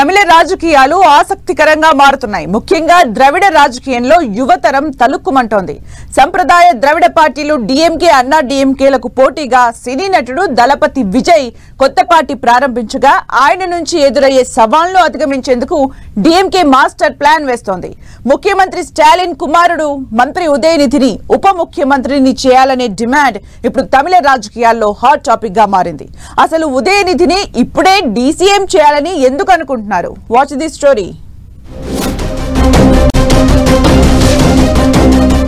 తమిళ రాజకీయాలు ఆసక్తికరంగా మారుతున్నాయి. ముఖ్యంగా ద్రవిడ రాజకీయంలో యువతరం తలుక్కుమంటోంది. సంప్రదాయ ద్రవిడ పార్టీలు డిఎంకే, అన్నా డిఎంకేలకు పోటీగా సినీ నటుడు దళపతి విజయ్ కొత్త పార్టీ ప్రారంభించగా ఆయన నుంచి ఎదురయ్యే సవాళ్లను అధిగమించేందుకు డిఎంకే మాస్టర్ ప్లాన్ వేస్తోంది. ముఖ్యమంత్రి స్టాలిన్ కుమారుడు మంత్రి ఉదయనిధిని ఉప ముఖ్యమంత్రిని చేయాలనే డిమాండ్ ఇప్పుడు తమిళ రాజకీయాల్లో హాట్ టాపిక్ గా మారింది. అసలు ఉదయనిధిని ఇప్పుడే డీసీఎం చేయాలని ఎందుకు అనుకుంటున్నారు? Watch the story.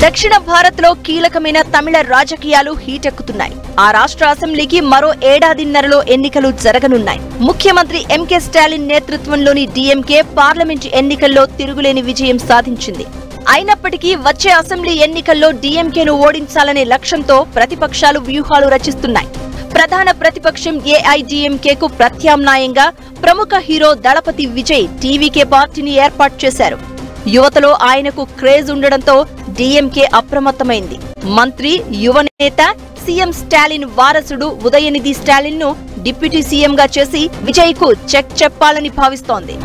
దక్షిణ భారత్ లో కీలకమైన తమిళ రాజకీయాలు హీటెక్కుతున్నాయి. ఆ రాష్ట్ర అసెంబ్లీకి మరో ఏడాదిన్నరలో ఎన్నికలు జరగనున్నాయి. ముఖ్యమంత్రి ఎంకే స్టాలిన్ నేతృత్వంలోని డిఎంకే పార్లమెంటు ఎన్నికల్లో తిరుగులేని విజయం సాధించింది. అయినప్పటికీ వచ్చే అసెంబ్లీ ఎన్నికల్లో డిఎంకేను ఓడించాలనే లక్ష్యంతో ప్రతిపక్షాలు వ్యూహాలు రచిస్తున్నాయి. ప్రధాన ప్రతిపక్షం ఏఐడిఎంకేకు ప్రత్యామ్నాయంగా ప్రముఖ హీరో దళపతి విజయ్ టీవీకే పార్టీని ఏర్పాటు చేశారు. యువతలో ఆయనకు క్రేజ్ ఉండడంతో డిఎంకే అప్రమత్తమైంది. మంత్రి, యువనేత, సీఎం స్టాలిన్ వారసుడు ఉదయనిధి స్టాలిన్ ను డిప్యూటీ సీఎంగా చేసి విజయ్ కు చెక్ చెప్పాలని భావిస్తోంది.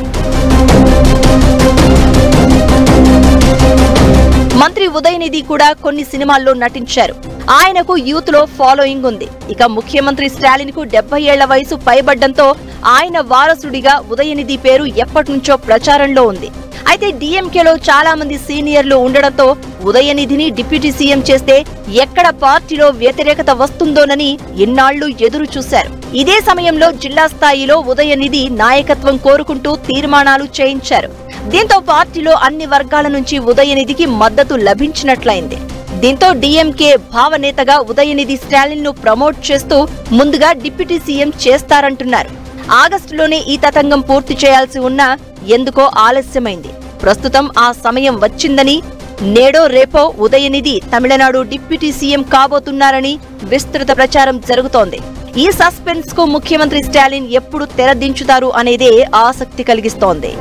మంత్రి ఉదయనిధి కూడా కొన్ని సినిమాల్లో నటించారు. ఆయనకు యూత్ లో ఫాలోయింగ్ ఉంది. ఇక ముఖ్యమంత్రి స్టాలిన్ కు 70 ఏళ్ల వయసు పైబడ్డంతో ఆయన వారసుడిగా ఉదయనిధి పేరు ఎప్పటినుంచో ప్రచారంలో ఉంది. అయితే డిఎంకేలో చాలా మంది సీనియర్లు ఉండడంతో ఉదయనిధిని డిప్యూటీ సీఎం చేస్తే ఎక్కడ పార్టీలో వ్యతిరేకత వస్తుందోనని ఇన్నాళ్లు ఎదురు చూశారు. ఇదే సమయంలో జిల్లా స్థాయిలో ఉదయనిధి నాయకత్వం కోరుకుంటూ తీర్మానాలు చేయించారు. దీంతో పార్టీలో అన్ని వర్గాల నుంచి ఉదయనిధికి మద్దతు లభించినట్లయింది. దీంతో డిఎంకే భావనేతగా ఉదయనిధి స్టాలిన్ ను ప్రమోట్ చేస్తూ ముందుగా డిప్యూటీ సీఎం చేస్తారంటున్నారు. ఆగస్టులోనే ఈ తతంగం పూర్తి చేయాల్సి ఉన్నా ఎందుకో ఆలస్యమైంది. ప్రస్తుతం ఆ సమయం వచ్చిందని, నేడో రేపో ఉదయనిధి తమిళనాడు డిప్యూటీ సీఎం కాబోతున్నారని విస్తృత ప్రచారం జరుగుతోంది. ఈ సస్పెన్స్ కు ముఖ్యమంత్రి స్టాలిన్ ఎప్పుడు తెరదించుతారు అనేదే ఆసక్తి కలిగిస్తోంది.